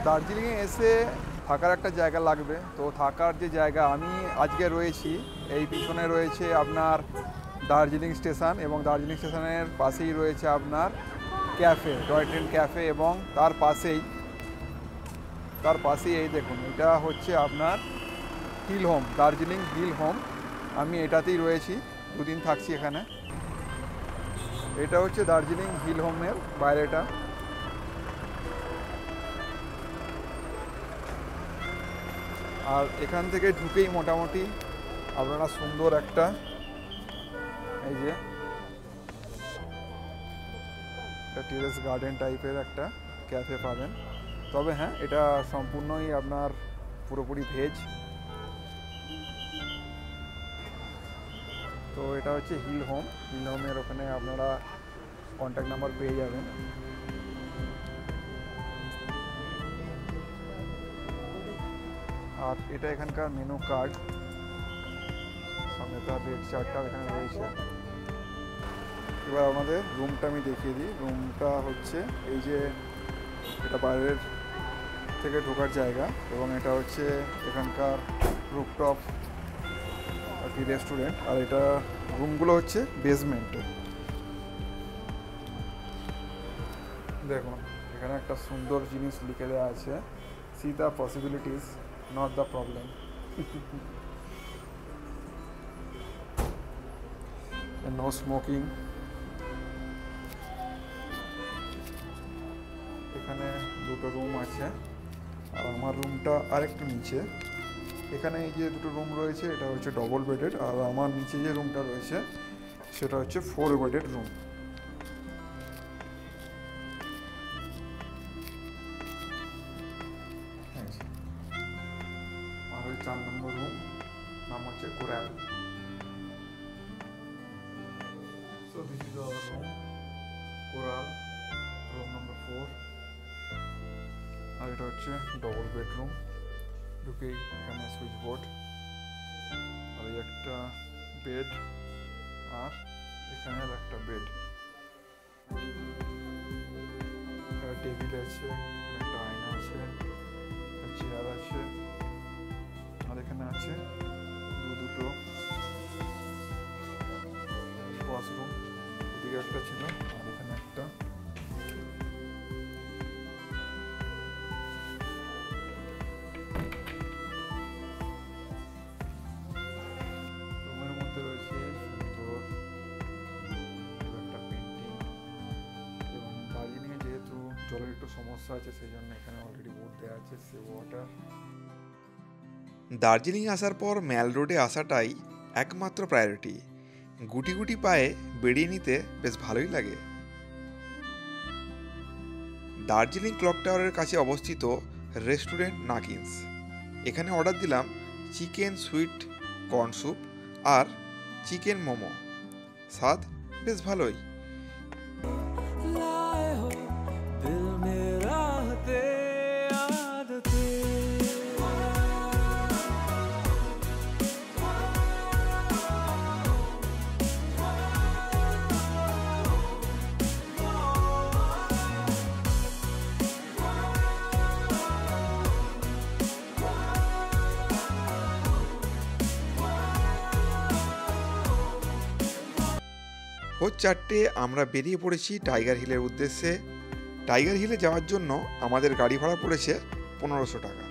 দার্জিলিংয়ে এসে থাকার একটা জায়গা লাগবে। তো থাকার যে জায়গা আমি আজকে রয়েছি, এই পিছনে রয়েছে আপনার দার্জিলিং স্টেশন, এবং দার্জিলিং স্টেশনের পাশেই রয়েছে আপনার ক্যাফে, টয় ট্রেন ক্যাফে, এবং তার পাশেই এই দেখুন, এটা হচ্ছে আপনার hill home, Darjeeling hill home. আমি এটাতেই রয়েছি, দুদিন থাকছি এখানে। এটা হচ্ছে দার্জিলিং হিল হোমের বাইরেটা। আর এখান থেকে ঢুকেই মোটামুটি আপনারা সুন্দর একটা এই যে টেরেস গার্ডেন টাইপের একটা ক্যাফে পাবেন। তবে হ্যাঁ, এটা সম্পূর্ণই আপনার পুরোপুরি ভেজ। তো এটা হচ্ছে হিল হোমের ওখানে আপনারা কন্ট্যাক্ট নাম্বার পেয়ে যাবেন। আর এটা এখানকার মেনু কার্ড, সামনে তার রেট চার্টটাও এখানে রয়েছে। এবার আমাদের রুমটা আমি দেখিয়ে দিই। রুমটা হচ্ছে এই যে, এটা বাইরের থেকে ঢোকার জায়গা, এবং এটা হচ্ছে এখানকার রুফটপ আর কি রেস্টুরেন্ট। আর এটা রুমগুলো হচ্ছে বেসমেন্টে। দেখুন এখানে একটা সুন্দর জিনিস লিখে দেওয়া আছে, see the possibilities not the problem. No smoking. এখানে দুটো রুম আছে, আর আমার রুমটা আরেকটু নিচে। এখানে এই যে দুটো রুম রয়েছে, এটা হচ্ছে ডবল বেডেড, আর আমার নিচে যে রুমটা রয়েছে সেটা হচ্ছে 4 বেডেড রুম। আর 4 নম্বর রুম, নাম হচ্ছে coral. So this is our room, coral, room number 4। আর এটা হচ্ছে ডবল বেডরুম। ঢুকেই এখানে সুইচ বোর্ড, আর এই একটা বেড, আর এখানে একটা বেড। একটা টেবিল আছে, একটা আয়না আছে, একটা চেয়ার আছে, আর এখানে আছে দুটো ওয়াশরুম। ওদিকে একটা ছিল, আর এখানে একটা। রুমের মধ্যে রয়েছে সুন্দর একটা পেন্টিং, এবং দার্জিলিংয়ে যেহেতু জলের একটু সমস্যা আছে, সেই জন্য এখানে অলরেডি বোর্ড দেওয়া আছে, সেভ ওয়াটার। দার্জিলিং আসার পর ম্যাল রোডে আসাটাই একমাত্র প্রায়োরিটি। গুটি গুটি পায়ে বেরিয়ে নিতে বেশ ভালোই লাগে। দার্জিলিং ক্লক টাওয়ারের কাছে অবস্থিত রেস্টুরেন্ট নাকিন্স। এখানে অর্ডার দিলাম চিকেন সুইট কর্ন স্যুপ আর চিকেন মোমো। স্বাদ বেশ ভালোই। ভোর 4টে আমরা বেরিয়ে পড়েছি টাইগার হিলের উদ্দেশ্যে। টাইগার হিলে যাওয়ার জন্য আমাদের গাড়ি ভাড়া পড়েছে 1500 টাকা।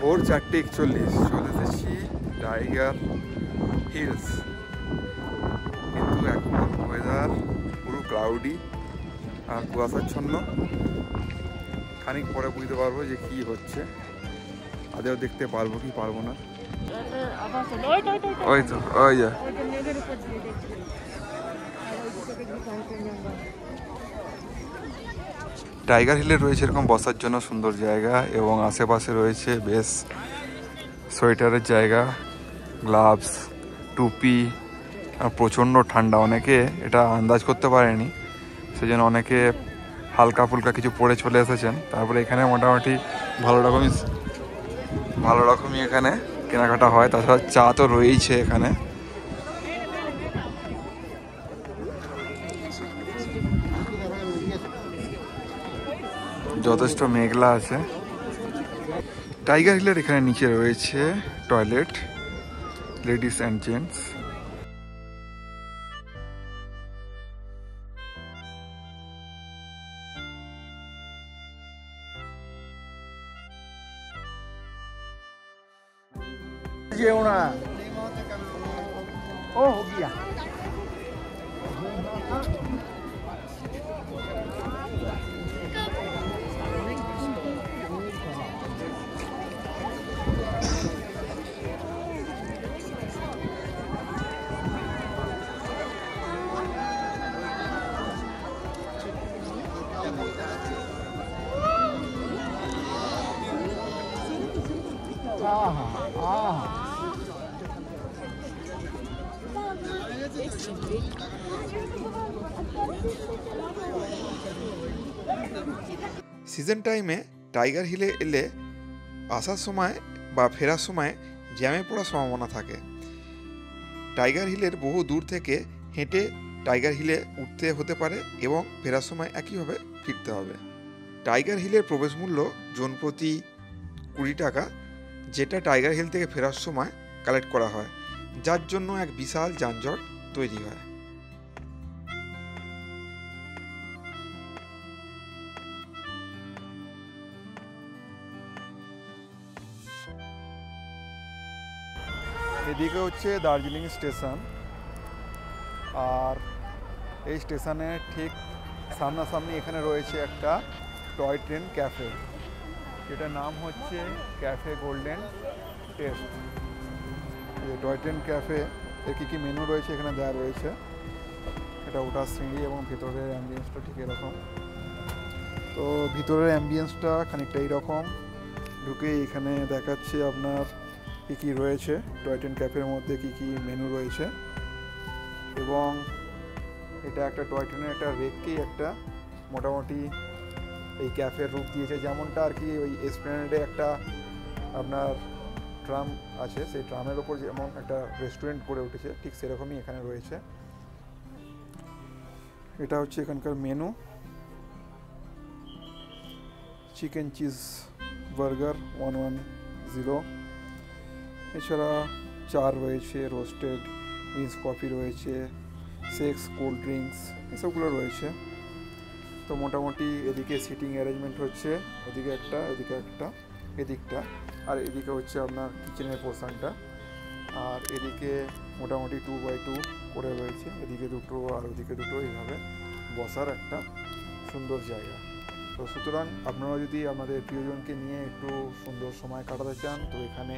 ভোর 4:41 চলে এসেছি টাইগার হিলস, কিন্তু এখন ওয়েদার পুরো ক্লাউডি আর কুয়াশাচ্ছন্ন। খানিক পরে বুঝতে পারবো যে কি হচ্ছে, আদেও দেখতে পারবো কি পারবো না। ওই তো ওই যা টাইগার হিলে রয়েছে এরকম বসার জন্য সুন্দর জায়গা, এবং আশেপাশে রয়েছে বেশ সোয়েটারের জায়গা, গ্লাভস, টুপি। আর প্রচণ্ড ঠান্ডা, অনেকে এটা আন্দাজ করতে পারেনি, সেজন্য অনেকে হালকা ফুলকা কিছু পরে চলে এসেছেন। তারপরে এখানে মোটামুটি ভালো রকমই এখানে কেনাকাটা হয়। তাছাড়া চা তো রয়েইছে এখানে। যথেষ্ট মেঘলা আছে। টাইগার হিলের এখানে নিচে রয়েছে টয়লেট, লেডিস অ্যান্ড জেন্টস। हो गया। সিজন টাইমে টাইগার হিলে এলে আসার সময় বা ফেরার সময় জ্যামে পড়ার সম্ভাবনা থাকে। টাইগার হিলের বহু দূর থেকে হেঁটে টাইগার হিলে উঠতে হতে পারে এবং ফেরার সময় একইভাবে ফিরতে হবে। টাইগার হিলের প্রবেশ মূল্য জন প্রতি 20 টাকা, যেটা টাইগার হিল থেকে ফেরার সময় কালেক্ট করা হয়, যার জন্য এক বিশাল যানজট তৈরি হয়। এদিকে হচ্ছে দার্জিলিং স্টেশন, আর এই স্টেশনে ঠিক সামনাসামনি এখানে রয়েছে একটা টয় ট্রেন ক্যাফে, যেটার নাম হচ্ছে ক্যাফে গোল্ডেন টেস্ট। এই টয় ট্রেন ক্যাফে এর কী মেনু রয়েছে এখানে দেওয়া রয়েছে। এটা ওঠার সিঁড়ি এবং ভিতরের অ্যাম্বিয়েন্সটা ঠিক এরকম। তো ভিতরের অ্যাম্বিয়েন্সটা খানিকটা এইরকম। ঢুকে এখানে দেখাচ্ছে আপনার কী রয়েছে টয় ট্রেন ক্যাফের মধ্যে, কী মেনু রয়েছে। এবং এটা একটা টয় ট্রেনের একটা রেককেই একটা মোটামুটি এই ক্যাফের রূপ দিয়েছে, যেমনটা আর কি ওই এসপ্ল্যানেডে একটা আপনার ট্রাম আছে, সেই ট্রামের ওপর যেমন একটা রেস্টুরেন্ট করে উঠেছে, ঠিক সেরকমই এখানে রয়েছে। এটা হচ্ছে এখানকার মেনু। Chicken cheese burger 110। এছাড়া চা রয়েছে, রোস্টেড উইন্স কফি রয়েছে, শেকস, কোল্ড ড্রিঙ্কস এসবগুলো রয়েছে। তো মোটামুটি এদিকে সিটিং অ্যারেঞ্জমেন্ট হচ্ছে, ওদিকে একটা, এদিকে একটা, এদিকটা, আর এদিকে হচ্ছে আপনার কিচেনের পোর্শনটা। আর এদিকে মোটামুটি 2x2 করে রয়েছে, এদিকে দুটো আর ওদিকে দুটো, এইভাবে বসার একটা সুন্দর জায়গা। তো সুতরাং আপনারা যদি আপনাদের প্রিয়জনকে নিয়ে একটু সুন্দর সময় কাটাতে চান, তো এখানে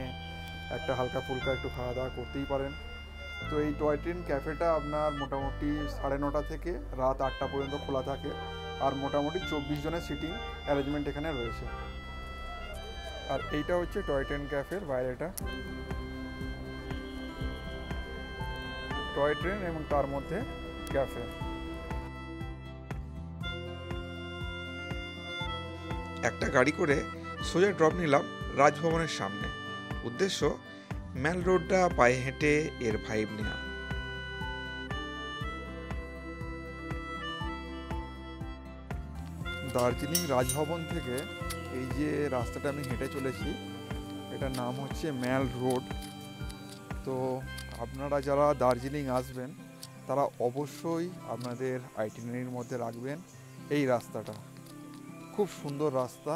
একটা হালকা ফুলকা একটু খাওয়া দাওয়া করতেই পারেন। তো এই টয় ট্রেন ক্যাফেটা আপনার মোটামুটি 9:30 থেকে রাত 8টা পর্যন্ত খোলা থাকে, আর মোটামুটি 24 জনের সিটিং অ্যারেঞ্জমেন্ট এখানে রয়েছে। আর এইটা হচ্ছে টয় ট্রেন ক্যাফের বাইরেটা, টয় ট্রেন এবং তার মধ্যে ক্যাফে। একটা গাড়ি করে সোজা ড্রপ নিলাম রাজভবনের সামনে। উদ্দেশ্য ম্যাল রোডটা পায়ে হেঁটে এর ভাইব নেওয়া। দার্জিলিং রাজভবন থেকে এই যে রাস্তাটা আমি হেঁটে চলেছি, এটার নাম হচ্ছে ম্যাল রোড। তো আপনারা যারা দার্জিলিং আসবেন তারা অবশ্যই আপনাদের আইটিনারির মধ্যে রাখবেন এই রাস্তাটা। খুব সুন্দর রাস্তা।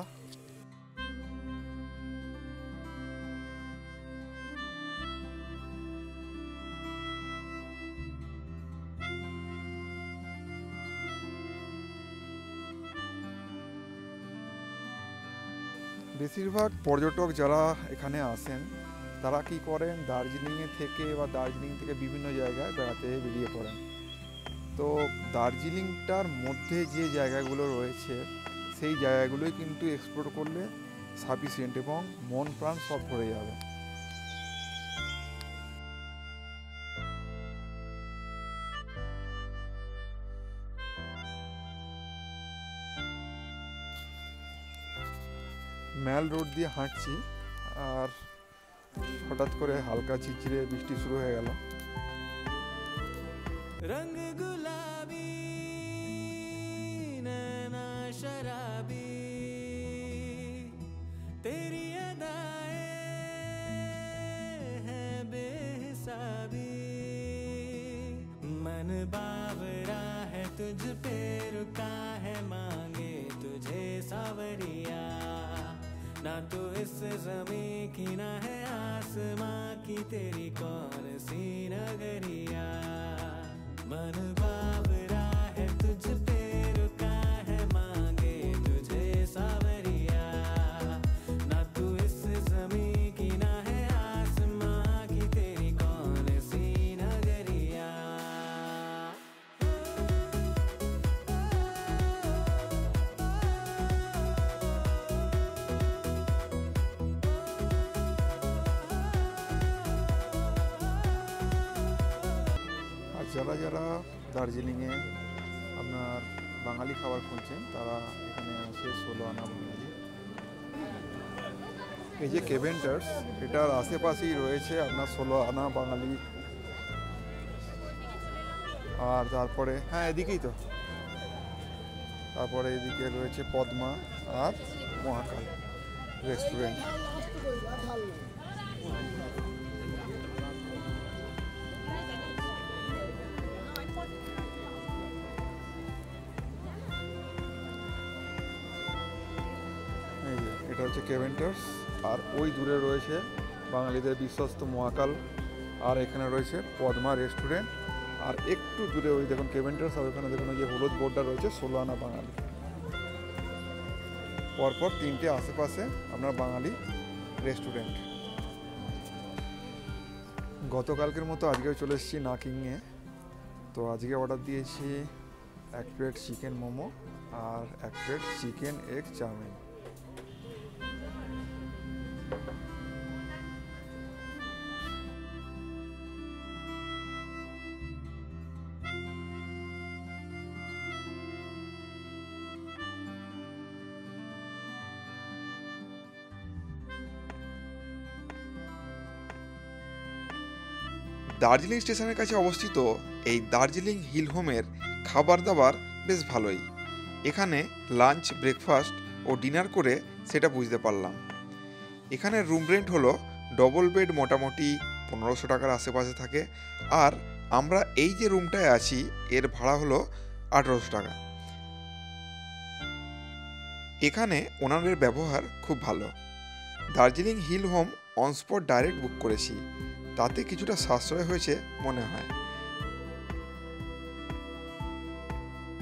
বেশিরভাগ পর্যটক যারা এখানে আসেন তারা কি করেন, দার্জিলিংয়ে থেকে বা দার্জিলিং থেকে বিভিন্ন জায়গায় বেড়াতে বেরিয়ে পড়েন। তো দার্জিলিংটার মধ্যে যে জায়গাগুলো রয়েছে সেই জায়গাগুলোই কিন্তু এক্সপ্লোর করলে সাফিসিয়েন্ট এবং মন প্রাণ সব ভরে যাবে। ম্যাল রোড দিয়ে হাঁটছি, আর হঠাৎ করে হালকা ঝিরঝিরে বৃষ্টি শুরু হয়ে গেল। रंग गुलाबी नैना शराबी तुझ पे रुका है मांगे तुझे सावरिया ना तो इस ज़मीं की ना है आसमां की तेरी कौन सी नगरिया मन बावरा है तुझ पे रुका है मांगे तुझे सावरिया ना तू इस ज़मीं की ना है आसमां की तेरी कौन सी नगरिया আর যারা যারা দার্জিলিংয়ে আপনার বাঙালি খাবার খুঁজছেন তারা এখানে আসে 16 আনা বাঙালি। এই যে কেভেন্টার্স, এটার আশেপাশেই রয়েছে আপনার 16 আনা বাঙালি। আর তারপরে হ্যাঁ এদিকেই তো, তারপরে এদিকে রয়েছে পদ্মা আর মহাকাল রেস্টুরেন্ট। এই যে এটা হচ্ছে কেভেন্টার্স, আর ওই দূরে রয়েছে বাঙালিদের বিশ্বস্ত মহাকাল, আর এখানে রয়েছে পদ্মা রেস্টুরেন্ট। আর একটু দূরে ওই দেখুন কেভেন্টার্স, আর ওখানে দেখুন ওই যে হলুদ বোর্ডটা রয়েছে 16 আনা বাঙালি। পরপর তিনটে আশেপাশে আপনার বাঙালি রেস্টুরেন্ট। গতকালকের মতো আজকেও চলে এসেছি নাকিংয়ে। তো আজকে অর্ডার দিয়েছি 1 প্লেট চিকেন মোমো আর 1 plate chicken egg chowmein. Darjeeling স্টেশনের কাছে অবস্থিত এই দার্জিলিং হিল হোমের খাবার দাবার বেশ ভালোই। এখানে লাঞ্চ, ব্রেকফাস্ট ও ডিনার করে সেটা বুঝতে পারলাম। এখানে রুম রেন্ট হলো ডবল বেড মোটামুটি 1500 টাকার আশেপাশে থাকে, আর আমরা এই যে রুমটায় আছি এর ভাড়া হলো 1800 টাকা। এখানে ওনাদের ব্যবহার খুব ভালো। Darjeeling hill home on spot direct book করেছি, তাতে কিছুটা সাশ্রয় হয়েছে মনে হয়।